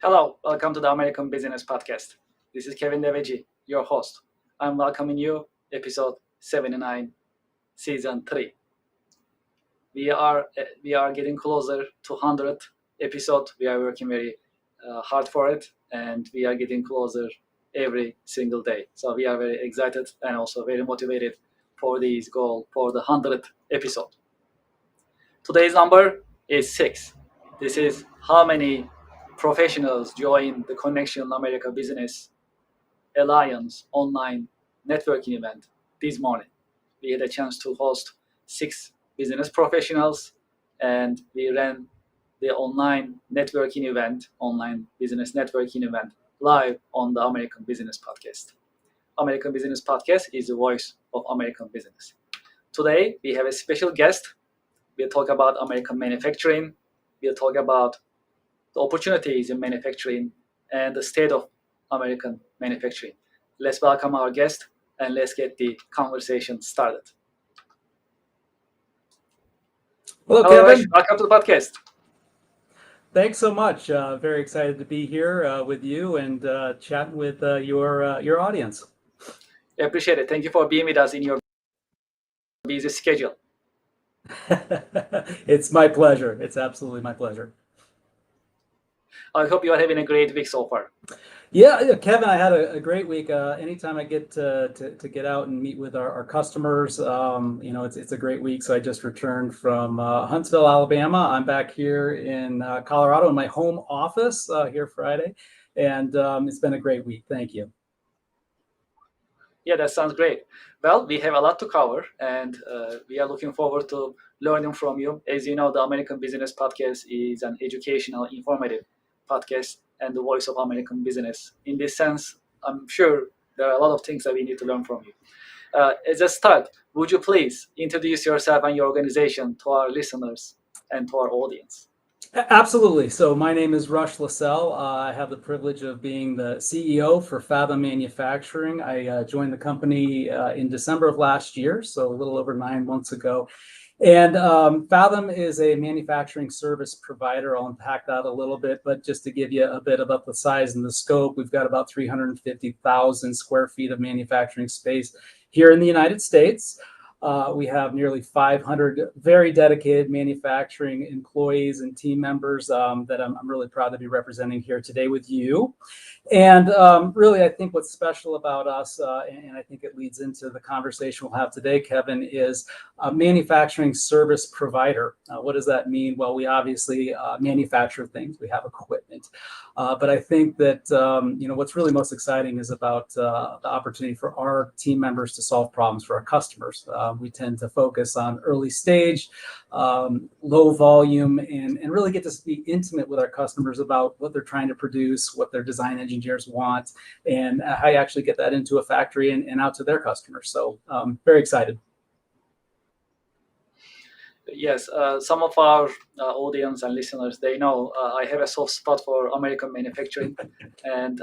Hello, welcome to the American Business Podcast. This is Kevin Devecioglu, your host. I'm welcoming you, episode 79, season 3. We are getting closer to 100th episode. We are working very hard for it, and we are getting closer every single day. So we are very excited and also very motivated for this goal for the 100th episode. Today's number is 6. This is how many professionals join the Connectional America Business Alliance online networking event this morning. We had a chance to host 6 business professionals, and we ran the online business networking event live on the American Business Podcast. American Business Podcast is the voice of American business. Today, we have a special guest. We'll talk about American manufacturing. We'll talk about the opportunities in manufacturing and the state of American manufacturing. Let's welcome our guest and let's get the conversation started. Hello, Kevin. Kevin. Welcome to the podcast. Thanks so much. Very excited to be here with you and chatting with your audience. I appreciate it. Thank you for being with us in your busy schedule. It's my pleasure. It's absolutely my pleasure. I hope you are having a great week so far. Yeah, Kevin, I had a great week. Anytime I get to get out and meet with our customers, it's a great week. So I just returned from Huntsville, Alabama. I'm back here in Colorado in my home office here Friday, and it's been a great week. Thank you. Yeah, that sounds great. Well, we have a lot to cover, and we are looking forward to learning from you. As you know, the American Business Podcast is an educational, informative podcast and the voice of American business. In this sense, I'm sure there are a lot of things that we need to learn from you. As a start, would you please introduce yourself and your organization to our listeners and to our audience? Absolutely. So my name is Rush Lascelles. I have the privilege of being the CEO for CABA Manufacturing. I joined the company in December of last year, so a little over 9 months ago. And Fathom is a manufacturing service provider. I'll unpack that a little bit, but just to give you a bit about the size and the scope, we've got about 350,000 square feet of manufacturing space here in the United States. We have nearly 500 very dedicated manufacturing employees and team members that I'm really proud to be representing here today with you. And really, I think what's special about us, and I think it leads into the conversation we'll have today, Kevin, is a manufacturing service provider. What does that mean? Well, we obviously manufacture things. We have equipment. But I think that, what's really most exciting is about the opportunity for our team members to solve problems for our customers. We tend to focus on early stage, low volume, and really get to be intimate with our customers about what they're trying to produce, what their design engineers want, and how you actually get that into a factory and out to their customers. So very excited. Yes, some of our audience and listeners, they know I have a soft spot for American manufacturing. And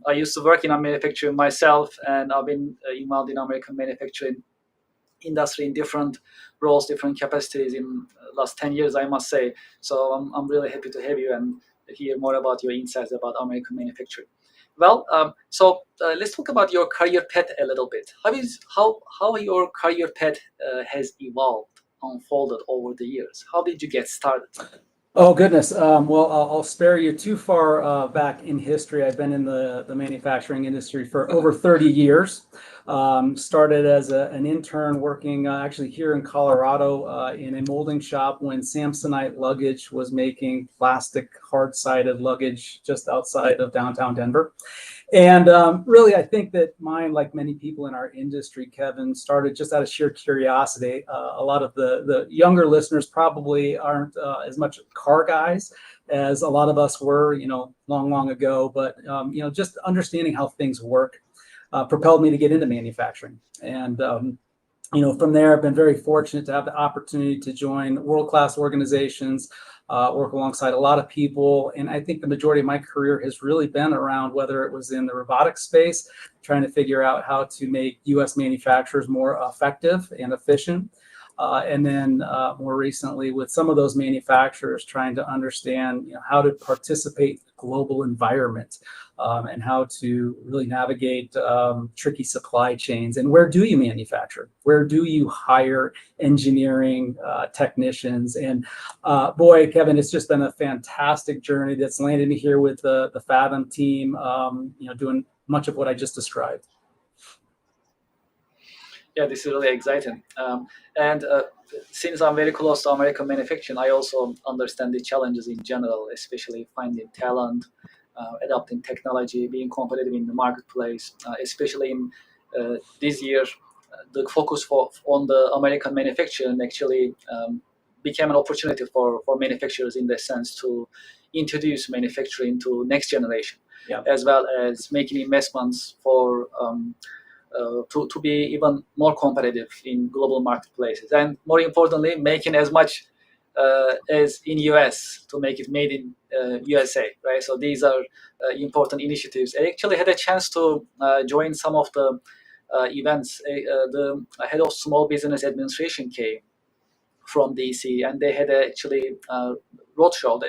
I used to work in manufacturing myself, and I've been involved in American manufacturing industry in different roles, different capacities in the last 10 years, I must say. So I'm really happy to have you and hear more about your insights about American manufacturing. Well, let's talk about your career path a little bit. How your career path has evolved, unfolded over the years? How did you get started? Oh, goodness. Well, I'll spare you too far back in history. I've been in the manufacturing industry for over 30 years. Started as an intern working actually here in Colorado in a molding shop when Samsonite Luggage was making plastic hard-sided luggage just outside of downtown Denver. And really, I think that mine, like many people in our industry, Kevin, started just out of sheer curiosity. A lot of the younger listeners probably aren't as much car guys as a lot of us were, long ago. But, just understanding how things work propelled me to get into manufacturing. And, from there, I've been very fortunate to have the opportunity to join world-class organizations, work alongside a lot of people. And I think the majority of my career has really been around, whether it was in the robotics space, trying to figure out how to make U.S. manufacturers more effective and efficient, and then more recently with some of those manufacturers trying to understand how to participate in the global environment, and how to really navigate tricky supply chains. And where do you manufacture? Where do you hire engineering technicians? And boy, Kevin, it's just been a fantastic journey that's landed me here with the Fathom team, doing much of what I just described. Yeah, this is really exciting. And since I'm very close to American manufacturing, I also understand the challenges in general, especially finding talent, adopting technology, being competitive in the marketplace, especially in this year. The focus on the American manufacturing actually became an opportunity for manufacturers in the sense to introduce manufacturing to next generation, as well as making investments for to be even more competitive in global marketplaces, and more importantly, making as much as in US to make it made in USA, right? So these are important initiatives. I actually had a chance to join some of the events. The head of Small Business Administration came from DC, and they had actually roadshow,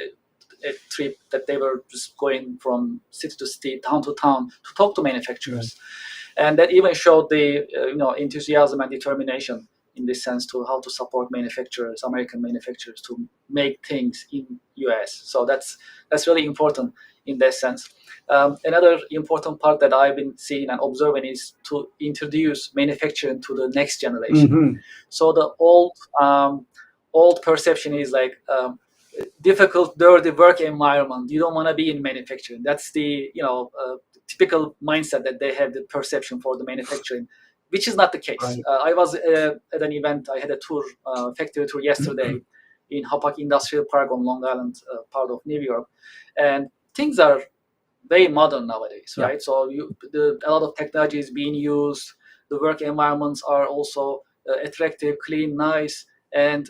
a trip that they were just going from city to city, town to town to talk to manufacturers. And that even showed the enthusiasm and determination in this sense to how to support manufacturers, American manufacturers, to make things in US. So that's really important in that sense. Another important part that I've been seeing and observing is to introduce manufacturing to the next generation. Mm-hmm. So the old perception is like difficult, dirty work environment. You don't want to be in manufacturing. That's the typical mindset that they have, the perception for the manufacturing, which is not the case. Right. I was at an event. I had a tour, factory tour yesterday in Hapag Industrial Park on Long Island, part of New York, and things are very modern nowadays, right? So a lot of technology is being used. The work environments are also attractive, clean, nice, and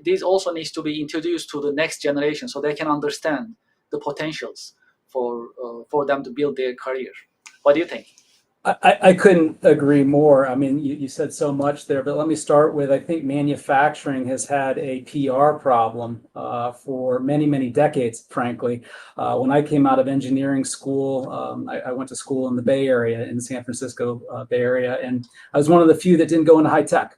these also needs to be introduced to the next generation so they can understand the potentials for them to build their career. What do you think? I couldn't agree more. I mean, you said so much there, but let me start with, I think manufacturing has had a PR problem for many, many decades, frankly. When I came out of engineering school, I went to school in the Bay Area, in the San Francisco Bay Area, and I was one of the few that didn't go into high tech.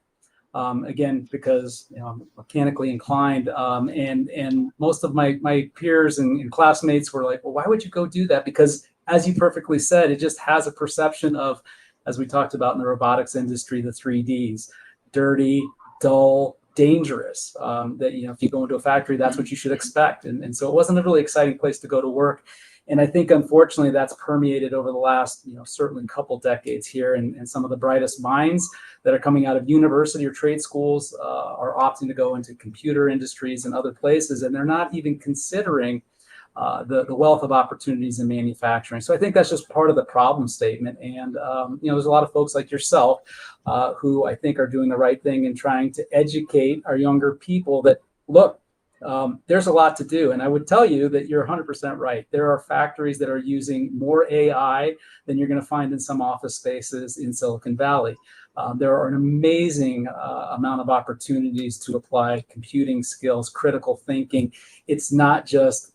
Again, because I'm mechanically inclined, and most of my peers and classmates were like, well, why would you go do that? Because as you perfectly said, it just has a perception of, as we talked about in the robotics industry, the 3Ds: dirty, dull, dangerous. That if you go into a factory, that's what you should expect. And so it wasn't a really exciting place to go to work. And I think, unfortunately, that's permeated over the last, certainly couple decades here. And some of the brightest minds that are coming out of university or trade schools are opting to go into computer industries and other places, and they're not even considering the wealth of opportunities in manufacturing. So I think that's just part of the problem statement. And there's a lot of folks like yourself who I think are doing the right thing and trying to educate our younger people that, look, there's a lot to do. And I would tell you that you're 100% right. There are factories that are using more AI than you're going to find in some office spaces in Silicon Valley. There are an amazing amount of opportunities to apply computing skills, critical thinking. It's not just,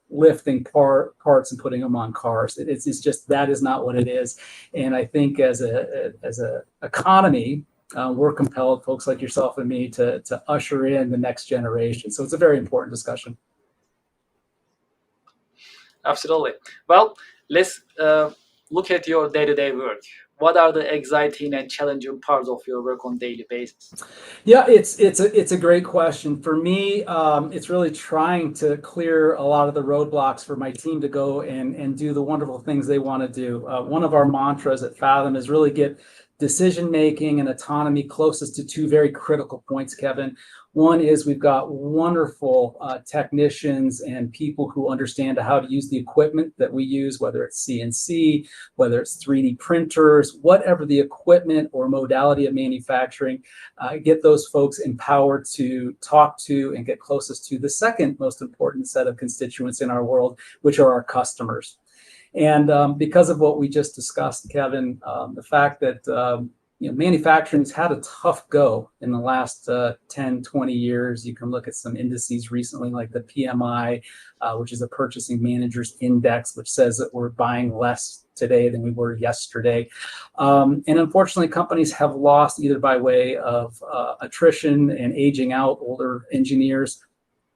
lifting parts and putting them on cars. It's just, that is not what it is. And I think as a economy, we're compelled, folks like yourself and me, to usher in the next generation. So it's a very important discussion. Absolutely. Well, let's look at your day-to-day work. What are the exciting and challenging parts of your work on a daily basis? Yeah, it's a great question. For me, it's really trying to clear a lot of the roadblocks for my team to go and do the wonderful things they want to do. One of our mantras at Fathom is really get decision-making and autonomy closest to two very critical points, Kevin. One is we've got wonderful technicians and people who understand how to use the equipment that we use, whether it's CNC, whether it's 3D printers, whatever the equipment or modality of manufacturing, get those folks empowered to talk to and get closest to the second most important set of constituents in our world, which are our customers. And because of what we just discussed, Kevin, the fact that manufacturing's had a tough go in the last 10, 20 years. You can look at some indices recently, like the PMI, which is a Purchasing Managers Index, which says that we're buying less today than we were yesterday. And unfortunately, companies have lost, either by way of attrition and aging out older engineers.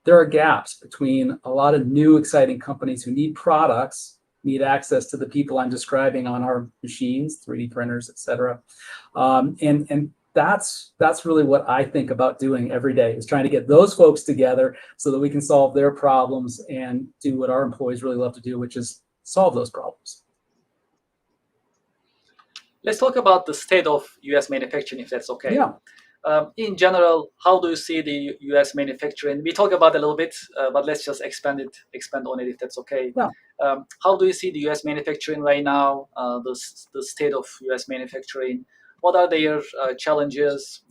There are gaps between a lot of new, exciting companies who need products, need access to the people I'm describing on our machines, 3D printers, et cetera. And that's really what I think about doing every day, is trying to get those folks together so that we can solve their problems and do what our employees really love to do, which is solve those problems. Let's talk about the state of U.S. manufacturing, if that's okay. Yeah. In general, how do you see the U.S. manufacturing? We talk about it a little bit, but let's just expand on it, if that's okay. Yeah. How do you see the U.S. manufacturing right now? The state of U.S. manufacturing. What are their challenges,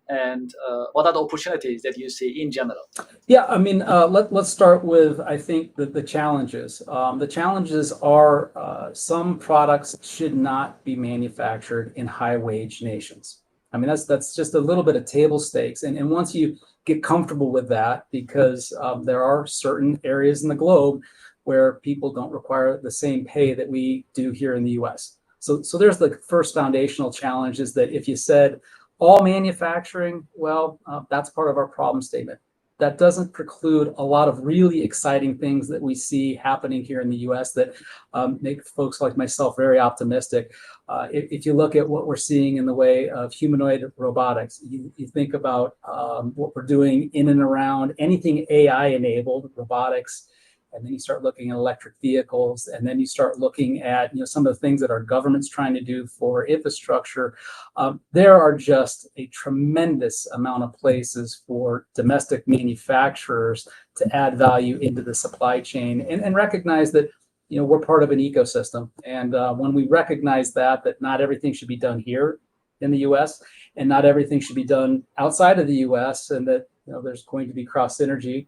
and what are the opportunities that you see in general? Yeah, I mean, let's start with, I think, the challenges. The challenges are some products should not be manufactured in high-wage nations. I mean, that's just a little bit of table stakes. And once you get comfortable with that, because there are certain areas in the globe where people don't require the same pay that we do here in the US. So there's the first foundational challenge, is that if you said all manufacturing, well, that's part of our problem statement. That doesn't preclude a lot of really exciting things that we see happening here in the US that make folks like myself very optimistic. If you look at what we're seeing in the way of humanoid robotics, you think about what we're doing in and around anything AI enabled robotics, and then you start looking at electric vehicles, and then you start looking at some of the things that our government's trying to do for infrastructure. There are just a tremendous amount of places for domestic manufacturers to add value into the supply chain, and recognize that we're part of an ecosystem. And when we recognize that not everything should be done here in the U.S. and not everything should be done outside of the U.S., and that there's going to be cross synergy,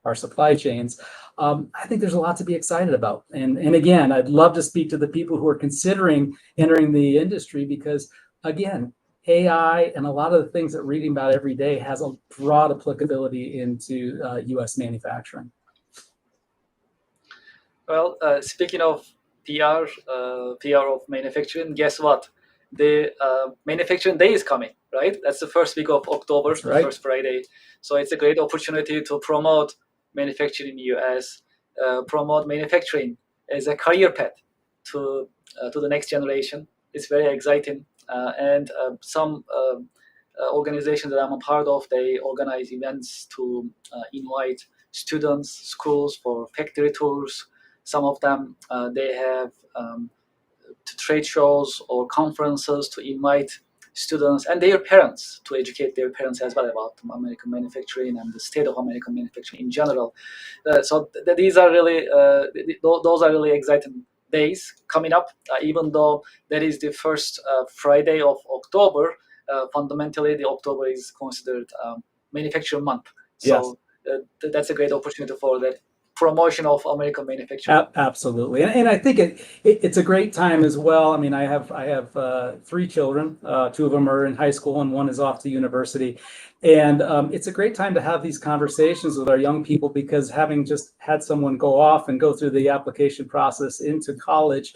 our supply chains, I think there's a lot to be excited about. And again, I'd love to speak to the people who are considering entering the industry, because again, AI and a lot of the things that we're reading about every day has a broad applicability into U.S. manufacturing. Well, speaking of PR of manufacturing, guess what? The manufacturing day is coming, right? That's the first week of October, That's the right. first Friday. So it's a great opportunity to promote manufacturing in the US, promote manufacturing as a career path to the next generation. It's very exciting. And some organizations that I'm a part of, they organize events to invite students, schools for factory tours. Some of them, they have trade shows or conferences to invite students and their parents, to educate their parents as well about American manufacturing and the state of American manufacturing in general. So these are really, those are really exciting days coming up. Even though that is the first Friday of October, fundamentally the October is considered manufacturing month. So yes. That's a great opportunity for that promotion of American manufacturing. Absolutely, and I think it's a great time as well. I mean, I have 3 children. 2 of them are in high school, and 1 is off to university. And it's a great time to have these conversations with our young people, because having just had someone go off and go through the application process into college,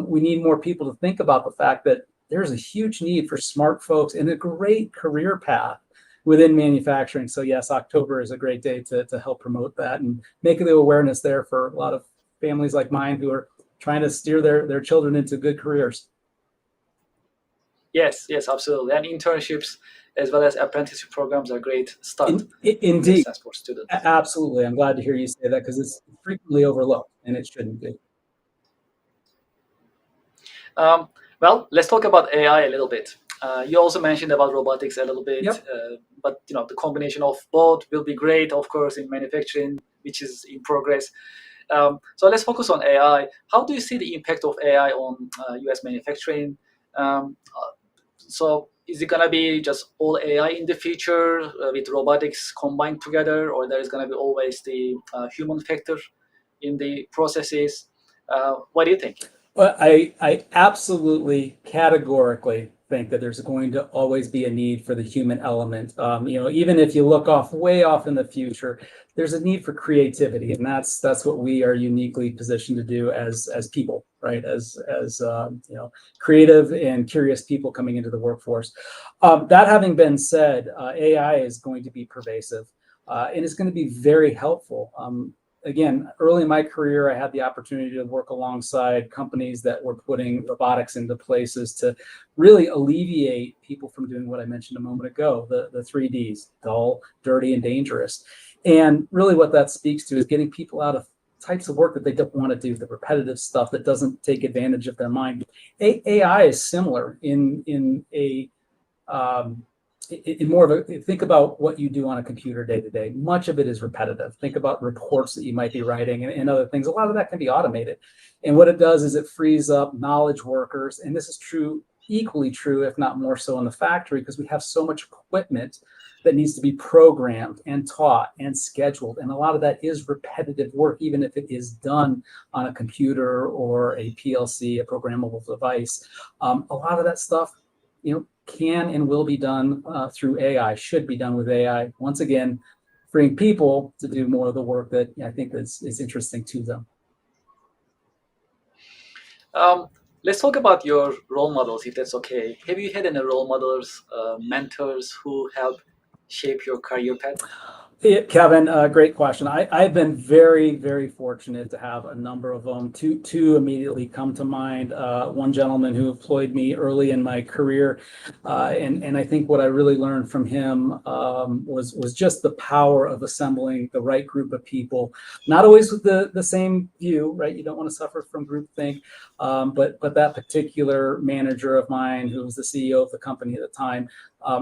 we need more people to think about the fact that there's a huge need for smart folks and a great career path within manufacturing. So yes, October is a great day to help promote that and make the awareness there for a lot of families like mine who are trying to steer their children into good careers. Yes, absolutely. And internships as well as apprenticeship programs are great start. Indeed. For students. Absolutely. I'm glad to hear you say that, because it's frequently overlooked, and it shouldn't be. Well, let's talk about AI a little bit. You also mentioned about robotics a little bit, yep. But the combination of both will be great, of course, in manufacturing, which is in progress. So let's focus on AI. How do you see the impact of AI on U.S. manufacturing? So is it going to be just all AI in the future with robotics combined together, or there is going to be always the human factor in the processes? What do you think? Well, I absolutely categorically think that there's going to always be a need for the human element. Even if you look way off in the future, there's a need for creativity, and that's what we are uniquely positioned to do as people, right? As creative and curious people coming into the workforce. That having been said, AI is going to be pervasive, and it's going to be very helpful. Again, early in my career, I had the opportunity to work alongside companies that were putting robotics into places to really alleviate people from doing what I mentioned a moment ago, the 3Ds, dull, dirty, and dangerous. And really what that speaks to is getting people out of types of work that they don't want to do, the repetitive stuff that doesn't take advantage of their mind. AI is similar in more of a, think about what you do on a computer day to day. Much of it is repetitive. Think about reports that you might be writing and other things. A lot of that can be automated. And what it does is it frees up knowledge workers. And this is true, equally true, if not more so in the factory, because we have so much equipment that needs to be programmed and taught and scheduled. And a lot of that is repetitive work, even if it is done on a computer or a PLC, a programmable device. A lot of that stuff, can and will be done through AI, should be done with AI. Once again, freeing people to do more of the work that I think is interesting to them. Let's talk about your role models, if that's okay. Have you had any role models, mentors who help shape your career path? Yeah, Kevin, great question. I've been very, very fortunate to have a number of them. Two immediately come to mind. One gentleman who employed me early in my career, and I think what I really learned from him was just the power of assembling the right group of people. Not always with the same view, right? You don't want to suffer from groupthink, but that particular manager of mine, who was the CEO of the company at the time,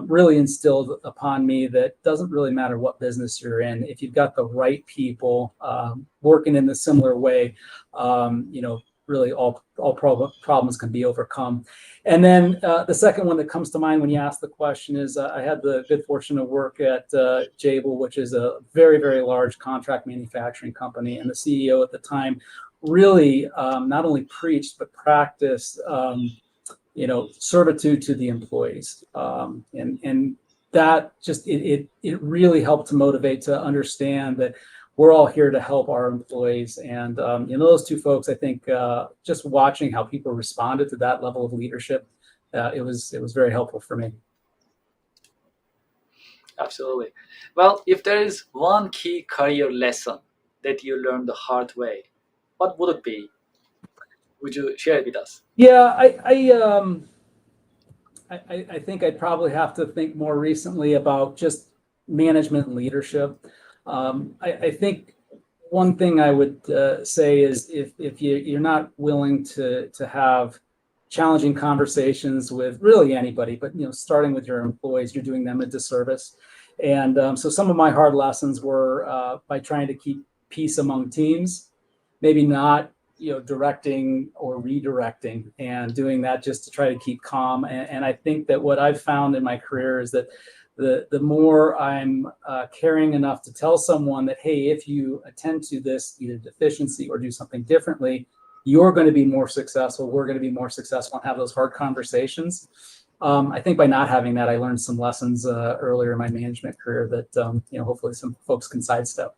really instilled upon me that doesn't really matter what business you're in. If you've got the right people working in a similar way, really all problems can be overcome. And then the second one that comes to mind when you ask the question is I had the good fortune to work at Jabil, which is a very, very large contract manufacturing company. And the CEO at the time really not only preached, but practiced servitude to the employees. And that just, it really helped to motivate to understand that we're all here to help our employees. And, those two folks, I think, just watching how people responded to that level of leadership, it was very helpful for me. Absolutely. Well, if there is one key career lesson that you learned the hard way, what would it be? Would you share it with us? Yeah, I think I'd probably have to think more recently about just management and leadership. I think one thing I would say is if you're not willing to have challenging conversations with really anybody, but starting with your employees, you're doing them a disservice. And so some of my hard lessons were by trying to keep peace among teams, maybe not directing or redirecting, and doing that just to try to keep calm. And I think that what I've found in my career is that the more I'm caring enough to tell someone that, hey, if you attend to this either deficiency or do something differently, you're going to be more successful. We're going to be more successful and have those hard conversations. I think by not having that, I learned some lessons earlier in my management career that hopefully some folks can sidestep.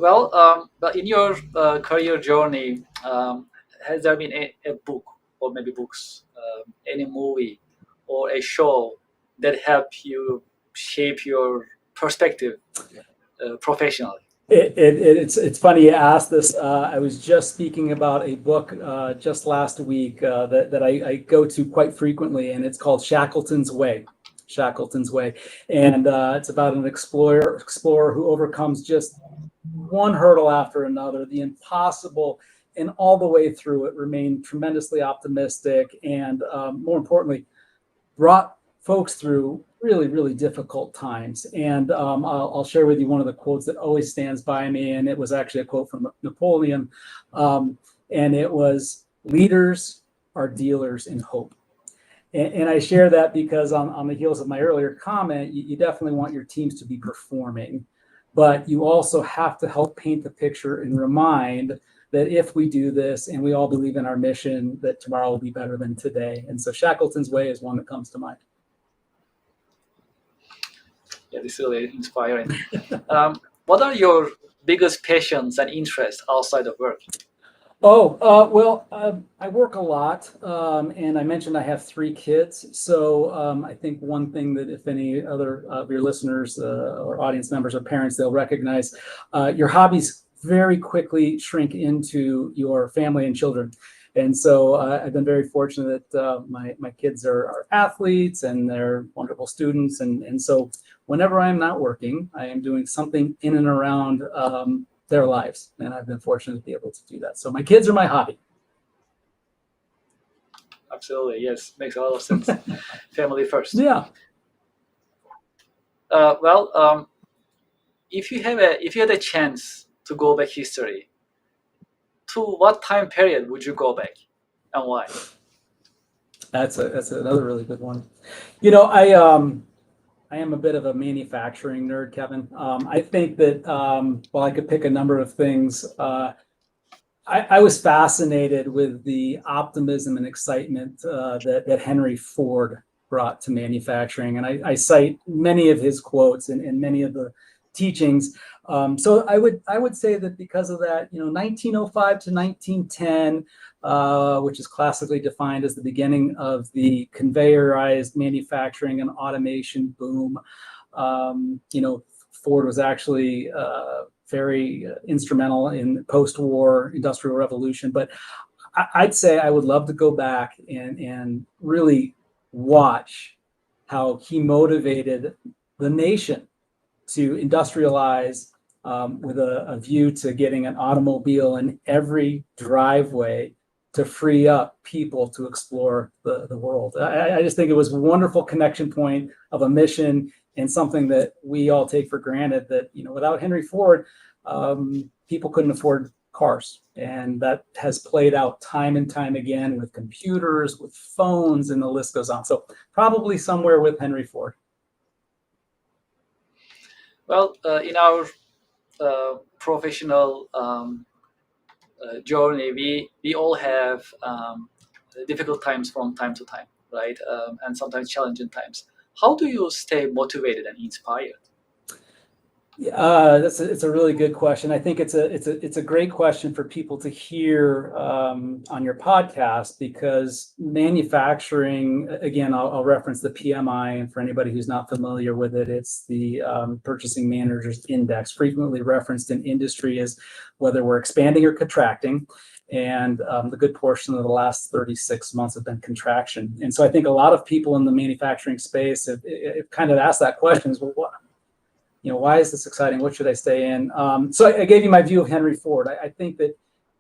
But in your career journey, has there been a book or maybe books, any movie or a show that helped you shape your perspective professionally? It's funny you asked this. I was just speaking about a book just last week that I go to quite frequently, and it's called Shackleton's Way. Shackleton's Way, and it's about an explorer who overcomes just one hurdle after another, the impossible, and all the way through it remained tremendously optimistic, and more importantly, brought folks through really, really difficult times. And I'll share with you one of the quotes that always stands by me, and it was actually a quote from Napoleon, and it was, "Leaders are dealers in hope." And I share that because on the heels of my earlier comment, you definitely want your teams to be performing, but you also have to help paint the picture and remind that if we do this and we all believe in our mission, that tomorrow will be better than today. And so Shackleton's Way is one that comes to mind. Yeah, this is really inspiring. What are your biggest passions and interests outside of work? I work a lot, and I mentioned I have 3 kids. So I think one thing that if any other of your listeners or audience members or parents, they'll recognize your hobbies very quickly shrink into your family and children. And so I've been very fortunate that my kids are athletes and they're wonderful students. And so whenever I'm not working, I am doing something in and around their lives, and I've been fortunate to be able to do that. So my kids are my hobby. Absolutely, yes, makes a lot of sense. Family first. Yeah. If you had a chance to go back history, to what time period would you go back, and why? That's another really good one. I am a bit of a manufacturing nerd, Kevin. I think that while I could pick a number of things, I was fascinated with the optimism and excitement that Henry Ford brought to manufacturing. And I cite many of his quotes and many of the teachings. So I would say that because of that, 1905 to 1910, which is classically defined as the beginning of the conveyorized manufacturing and automation boom. Ford was actually very instrumental in post-war industrial revolution. But I'd say I would love to go back and really watch how he motivated the nation to industrialize with a view to getting an automobile in every driveway to free up people to explore the world. I just think it was a wonderful connection point of a mission and something that we all take for granted that, without Henry Ford, people couldn't afford cars. And that has played out time and time again with computers, with phones, and the list goes on. So probably somewhere with Henry Ford. Well, in our professional journey, we all have difficult times from time to time, right? And sometimes challenging times. How do you stay motivated and inspired? It's a really good question. I think it's a great question for people to hear on your podcast, because manufacturing, again, I'll reference the PMI, and for anybody who's not familiar with it, it's the Purchasing Managers Index, frequently referenced in industry as whether we're expanding or contracting. And the good portion of the last 36 months have been contraction. And so I think a lot of people in the manufacturing space have kind of asked that question: is, well, why is this exciting? What should I stay in? So I gave you my view of Henry Ford. I think that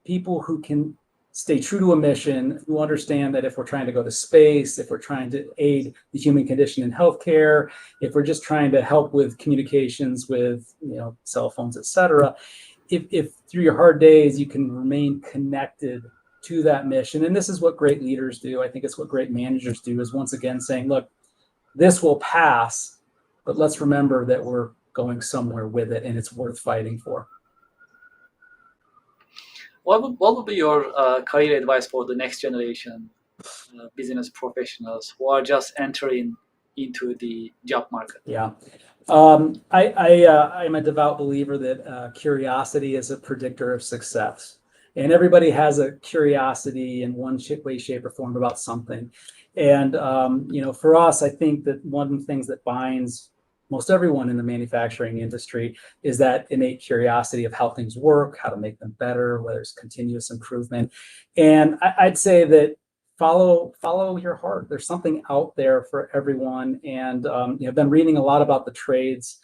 people who can stay true to a mission, who understand that if we're trying to go to space, if we're trying to aid the human condition in healthcare, if we're just trying to help with communications with cell phones, et cetera, if through your hard days you can remain connected to that mission, and this is what great leaders do. I think it's what great managers do, is once again saying, look, this will pass, but let's remember that we're going somewhere with it, and it's worth fighting for. What would be your career advice for the next generation business professionals who are just entering into the job market? Yeah, I'm a devout believer that curiosity is a predictor of success, and everybody has a curiosity in one way, shape, or form about something. And for us, I think that one of the things that binds most everyone in the manufacturing industry is that innate curiosity of how things work, how to make them better, whether it's continuous improvement. And I'd say that follow your heart. There's something out there for everyone. And I've been reading a lot about the trades.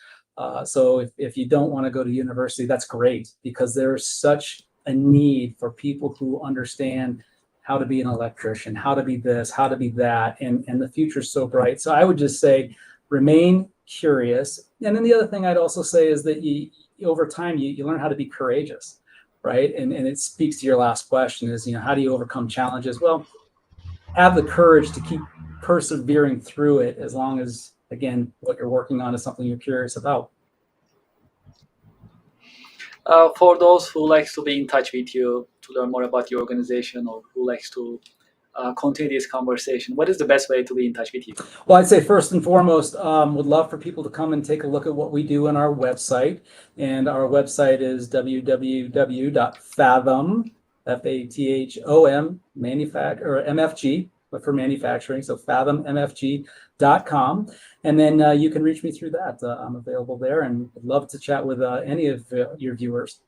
So if you don't want to go to university, that's great, because there's such a need for people who understand how to be an electrician, how to be this, how to be that, and the future's so bright. So I would just say, remain curious. And then the other thing I'd also say is that over time, you learn how to be courageous, right? And it speaks to your last question is, how do you overcome challenges? Well, have the courage to keep persevering through it, as long as, again, what you're working on is something you're curious about. For those who like to be in touch with you, to learn more about your organization or who likes to continue this conversation, what is the best way to be in touch with you? Well, I'd say first and foremost, would love for people to come and take a look at what we do on our website. And our website is www.fathom, Fathom, MFG, but for manufacturing, so fathommfg.com. And then you can reach me through that. I'm available there and would love to chat with any of your viewers.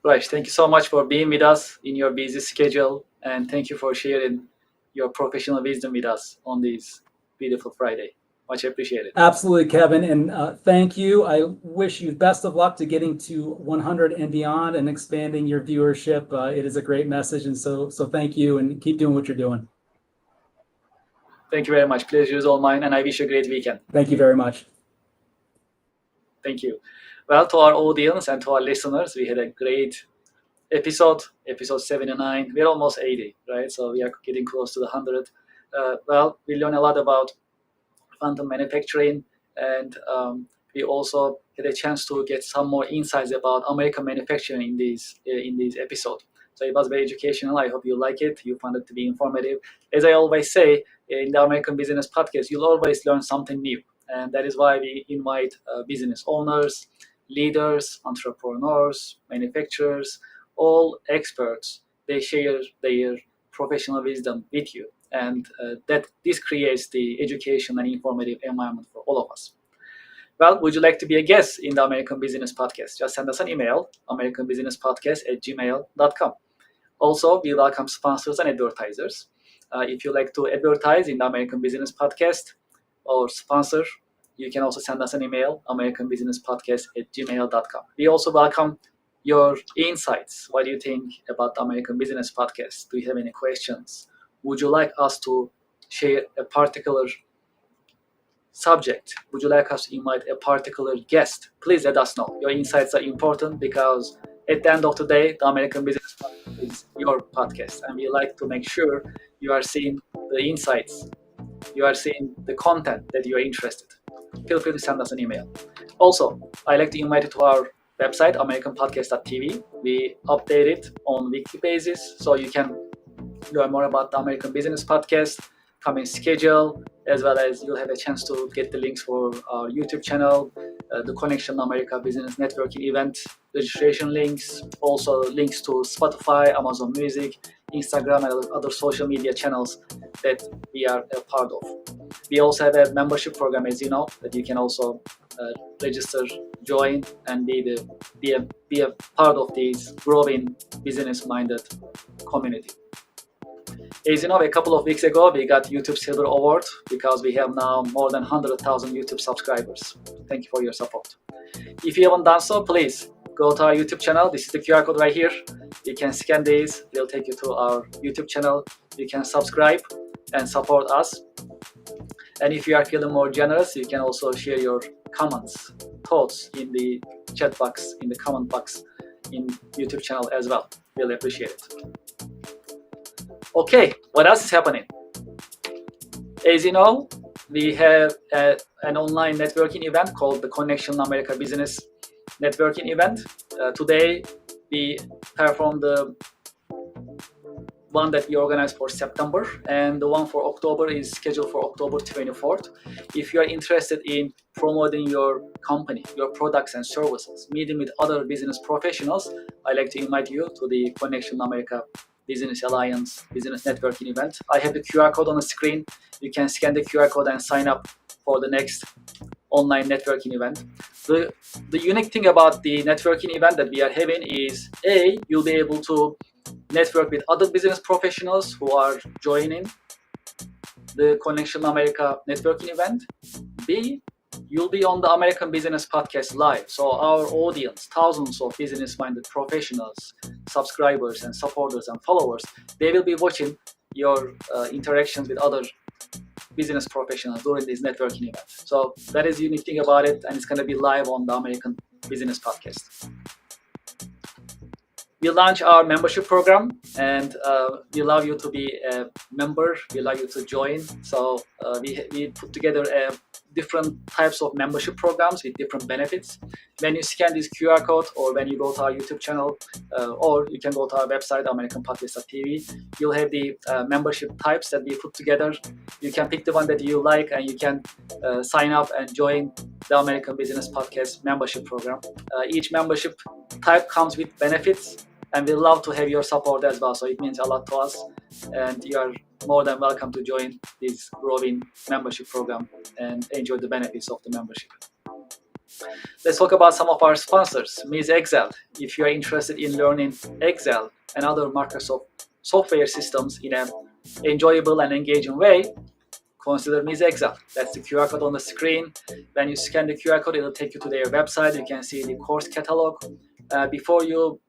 Right. Thank you so much for being with us in your busy schedule. And thank you for sharing your professional wisdom with us on this beautiful Friday. Much appreciated. Absolutely, Kevin. And thank you. I wish you best of luck to getting to 100 and beyond and expanding your viewership. It is a great message. And so thank you and keep doing what you're doing. Thank you very much. Pleasure is all mine. And I wish you a great weekend. Thank you very much. Thank you. Well, to our audience and to our listeners, we had a great episode 79. We're almost 80, right? So we are getting close to the 100. Well, we learned a lot about quantum manufacturing, and we also had a chance to get some more insights about American manufacturing in this episode. So it was very educational. I hope you like it. You found it to be informative. As I always say, in the American Business Podcast, you'll always learn something new. And that is why we invite business owners, leaders, entrepreneurs, manufacturers, all experts. They share their professional wisdom with you. And that this creates the education and informative environment for all of us. Well, would you like to be a guest in the American Business Podcast? Just send us an email, americanbusinesspodcast@gmail.com. Also, we welcome sponsors and advertisers. If you like to advertise in the American Business Podcast or sponsor, you can also send us an email, americanbusinesspodcast@gmail.com. We also welcome your insights. What do you think about the American Business Podcast? Do you have any questions? Would you like us to share a particular subject? Would you like us to invite a particular guest? Please let us know. Your insights are important because at the end of the day, the American Business Podcast is your podcast. And we like to make sure you are seeing the insights, you are seeing the content that you are interested. Feel free to send us an email. Also, I'd like to invite you to our website, americanpodcast.tv. We update it on weekly basis, so you can learn more about the American Business Podcast, coming schedule, as well as you'll have a chance to get the links for our YouTube channel, the Connectional America Business Networking event, registration links, also links to Spotify, Amazon Music, Instagram, and other social media channels that we are a part of. We also have a membership program, as you know, that you can also register, join, and be a part of this growing business-minded community. As you know, a couple of weeks ago, we got YouTube Silver Award because we have now more than 100,000 YouTube subscribers. Thank you for your support. If you haven't done so, please go to our YouTube channel. This is the QR code right here. You can scan these. They'll take you to our YouTube channel. You can subscribe and support us. And if you are feeling more generous, you can also share your comments, thoughts in the chat box, in the comment box in YouTube channel as well. Really appreciate it. Okay, what else is happening? As you know, we have an online networking event called the Connectional America Business Networking event. Today, we performed the one that we organized for September, and the one for October is scheduled for October 24th. If you are interested in promoting your company, your products and services, meeting with other business professionals, I'd like to invite you to the Connectional America Business Alliance Business Networking event. I have the QR code on the screen. You can scan the QR code and sign up for the next online networking event. The unique thing about the networking event that we are having is, A, you'll be able to network with other business professionals who are joining the Connectional America networking event. B, you'll be on the American Business Podcast live. So our audience, thousands of business-minded professionals, subscribers and supporters and followers, they will be watching your interactions with other business professionals during this networking event. So that is the unique thing about it, and it's going to be live on the American Business Podcast. We launch our membership program, and we allow you to be a member. We allow you to join. So we put together a different types of membership programs with different benefits. When you scan this QR code, or when you go to our YouTube channel, or you can go to our website, americanpodcast.tv, you'll have the membership types that we put together. You can pick the one that you like, and you can sign up and join the American Business Podcast membership program. Each membership type comes with benefits, and we love to have your support as well. So it means a lot to us, and you are more than welcome to join this growing membership program and enjoy the benefits of the membership. Let's talk about some of our sponsors. Ms. Excel. If you are interested in learning Excel and other Microsoft software systems in an enjoyable and engaging way, consider Ms. Excel. That's the QR code on the screen. When you scan the QR code, it'll take you to their website. You can see the course catalog. Before you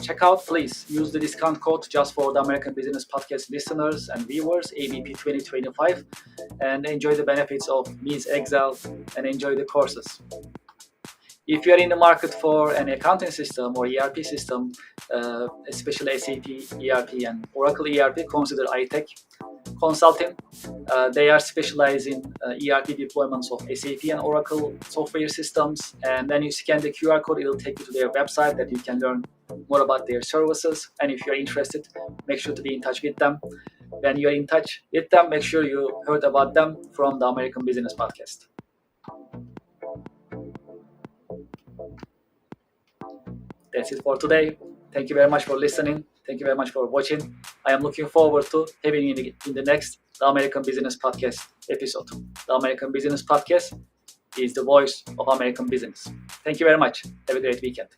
check out, please use the discount code just for the American Business Podcast listeners and viewers, ABP 2025, and enjoy the benefits of Ms. Excel and enjoy the courses. If you are in the market for an accounting system or ERP system, especially SAP ERP and Oracle ERP, consider iTech Consulting. They are specialized in ERP deployments of SAP and Oracle software systems. And when you scan the QR code, it will take you to their website that you can learn more about their services. And if you're interested, make sure to be in touch with them. When you're in touch with them, make sure you heard about them from the American Business Podcast. That's it for today. Thank you very much for listening. Thank you very much for watching. I am looking forward to having you in the next The American Business Podcast episode. The American Business Podcast is the voice of American business. Thank you very much. Have a great weekend.